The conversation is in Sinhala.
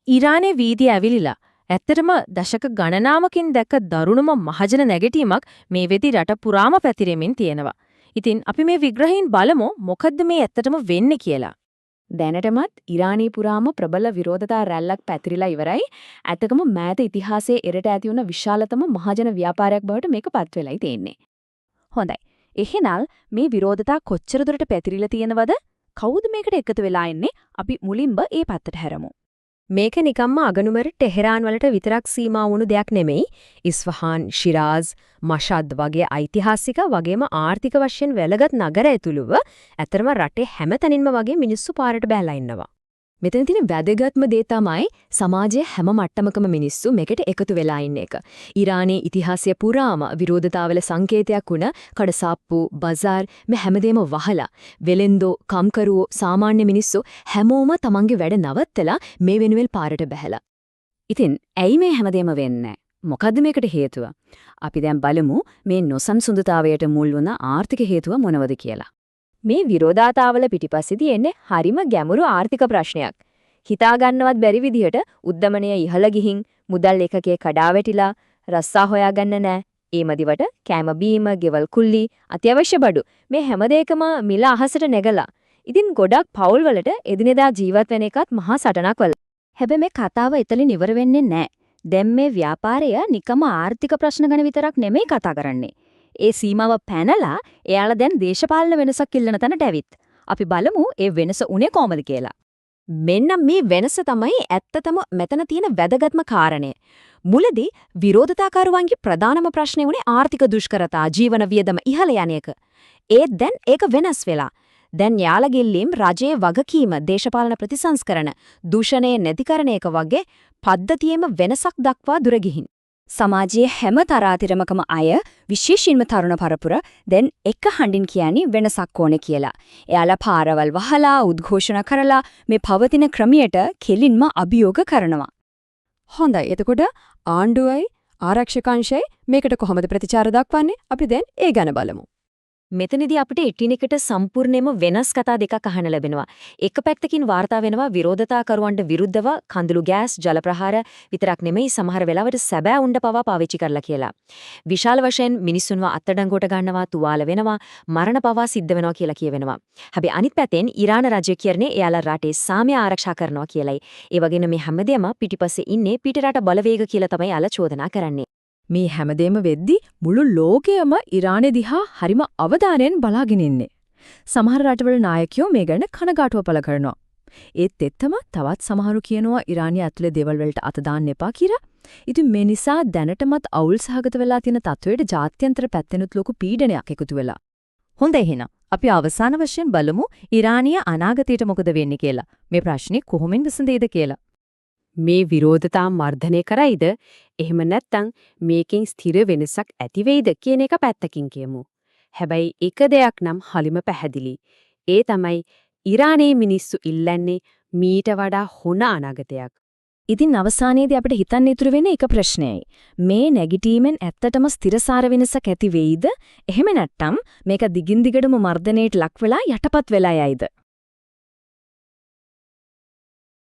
ඉරානයේ වීදිය ඇවිලිලා ඇත්තටම දශක ගණනාවකින් දැක්ක දරුණුම මහජන නැගිටීමක් මේ වෙදි රට පුරාම පැතිරෙමින් තියෙනවා. ඉතින් අපි මේ විග්‍රහයෙන් බලමු මොකද්ද මේ ඇත්තටම වෙන්නේ කියලා. දැනටමත් ඉරානයේ පුරාම ප්‍රබල විරෝධතා රැල්ලක් පැතිරිලා ඉවරයි. ඇත්තකම මෑත ඉතිහාසයේ එරට ඇති වුණ විශාලතම මහජන ව්‍යාපාරයක් බවට මේක පත් වෙලයි තියෙන්නේ. හොඳයි. එහෙනම් මේ විරෝධතා කොච්චර දුරට පැතිරිලා තියෙනවද? කවුද මේකට එකතු වෙලා ඉන්නේ? අපි මුලින්ම ඒ පැත්තට හැරමු. මේක නිකම්ම අගනුවර ටෙහෙරාන් වලට විතරක් සීමා වුණු දෙයක් නෙමෙයි. ඉස්ෆහාන්, ශිරාස්, මෂාද් වගේ ඓතිහාසික වගේම ආර්ථික වශයෙන් වැළගත් නගර ඇතුළුව ඇතරම රටේ හැම තැනින්ම වගේ මිනිස්සු පාරට බැලලා ඉන්නවා. මෙතන තියෙන වැදගත්ම දේ තමයි සමාජයේ හැම මට්ටමකම මිනිස්සු මේකට එකතු වෙලා ඉන්න එක. ඉරානයේ ඉතිහාසය පුරාම විරෝධතාවල සංකේතයක් වුණ කඩසාප්පු, බਜ਼ਾර් මේ හැමදේම වහලා වෙලෙන්දෝ, කම්කරුවෝ, සාමාන්‍ය මිනිස්සු හැමෝම තමන්ගේ වැඩ නවත්තලා මේ වෙනුවෙන් පාරට බැහැලා. ඉතින් ඇයි මේ හැමදේම වෙන්නේ? මොකද්ද මේකට හේතුව? අපි දැන් බලමු මේ නොසන්සුන්දතාවයට මුල් වුණ ආර්ථික හේතුව මොනවද කියලා. මේ විරෝධතාවල පිටිපස්සේ තියෙන්නේ හරිම ගැඹුරු ආර්ථික ප්‍රශ්නයක්. හිතා ගන්නවත් බැරි විදිහට උද්දමනය ඉහළ ගිහින් මුදල් එකකේ කඩා වැටිලා රස්සා හොයාගන්න නැහැ. ඒ මදිවට කෑම බීම, ගෙවල් කුල්ලි, අත්‍යවශ්‍ය බඩු මේ හැම දෙයකම මිල අහසට නැගලා. ඉතින් ගොඩක් පවුල් වලට එදිනෙදා ජීවත් වෙන එකත් මහා සටනක් වල. හැබැයි මේ කතාව එතනින් ඉවර වෙන්නේ නැහැ. දැන් මේ ව්‍යාපාරය නිකම්ම ආර්ථික ප්‍රශ්න ගැන විතරක් නෙමෙයි කතා කරන්නේ. ඒ සීමාව පැනලා එයාලා දැන් දේශපාලන වෙනසක් ඉල්ලන තැනට ඇවිත්. අපි බලමු ඒ වෙනස උනේ කොහමද කියලා. මෙන්න මේ වෙනස තමයි ඇත්තටම මෙතන තියෙන වැදගත්ම කාරණය. මුලදී විරෝධතාකාරවන්ගේ ප්‍රධානම ප්‍රශ්නේ උනේ ආර්ථික දුෂ්කරතා, ජීවන වියදම ඉහළ යන එක. ඒත් දැන් ඒක වෙනස් වෙලා. දැන් යාළගෙල්ලීම්, රජයේ වගකීම, දේශපාලන ප්‍රතිසංස්කරණ, දූෂණය නැතිකරන එක වගේ පද්ධතියෙම වෙනසක් දක්වා දුර ගිහින්. සමාජයේ හැම තරාතිරමකම අය විශේෂයෙන්ම තරුණ පරපුර දැන් එක හඬින් කියන්නේ වෙනසක් ඕනේ කියලා. එයාලා පාරවල් වහලා උද්ඝෝෂණ කරලා මේ පවතින ක්‍රමයට කෙලින්ම අභියෝග කරනවා. හොඳයි. එතකොට ආණ්ඩුවයි ආරක්ෂක මේකට කොහොමද ප්‍රතිචාර දක්වන්නේ? අපි දැන් ඒ ගැන බලමු. මෙතනදී අපිට එකිනෙකට සම්පූර්ණයෙන්ම වෙනස් කතා දෙකක් අහන්න ලැබෙනවා. එක පැත්තකින් වාර්තා වෙනවා විරෝධතාකරුවන්ට විරුද්ධව කඳුළු ගෑස්, ජල ප්‍රහාර විතරක් නෙමෙයි සමහර වෙලාවට සැබෑ උණ්ඩ පවා පාවිච්චි කරලා කියලා. විශාල වශයෙන් මිනිස්සුන්ව අත්අඩංගුවට ගන්නවා, තුවාල වෙනවා, මරණ පවා සිද්ධ වෙනවා කියලා කියවෙනවා. හැබැයි අනිත් පැත්තෙන් ඉරාන රජය කියන්නේ එයාලා රටේ සාමය ආරක්ෂා කරනවා කියලයි. ඒ වගේම මේ හැමදේම පිටිපස්සේ ඉන්නේ පිටරට බලවේග කියලා තමයි එයාලා චෝදනා කරන්නේ. මේ හැමදේම වෙද්දි මුළු ලෝකයම ඉරානය දිහා හරිම අවධානයෙන් බලාගෙන ඉන්නේ. සමහර රටවල නායකයෝ මේ ගැන කනගාටුව පළ කරනවා. ඒත් එත්තම තවත් සමහරු කියනවා ඉරානය ඇතුලේ දේවල් වලට අත දාන්න එපා කියලා. ඉතින් මේ නිසා දැනටමත් අවුල් සහගත වෙලා තියෙන තත්වයට ජාත්‍යන්තර පැත්තෙනුත් ලොකු පීඩනයක් එකතු වෙලා. හොඳයි එහෙනම් අපි අවසාන වශයෙන් බලමු ඉරානීය අනාගතයට මොකද වෙන්නේ කියලා. මේ ප්‍රශ්නේ කොහොමින් විසඳෙයිද කියලා. මේ විරෝධතා මර්ධනය කරයිද? එහෙම නැත්නම් මේකෙන් ස්ථිර වෙනසක් ඇති වෙයිද කියන එක පැත්තකින් කියමු. හැබැයි එක දෙයක් නම් හරිම පැහැදිලි. ඒ තමයි ඉරානයේ මිනිස්සු ඉල්ලන්නේ මීට වඩා හොඳ අනාගතයක්. ඉතින් අවසානයේදී අපිට හිතන්න ඉතුරු වෙන්නේ එක ප්‍රශ්නයයි. මේ නැගිටීමෙන් ඇත්තටම ස්ථිරසාර වෙනසක් ඇති වෙයිද? එහෙම නැත්නම් මේක දිගින් දිගටම මර්ධනයට ලක් වෙලා යටපත් වෙලා යයිද?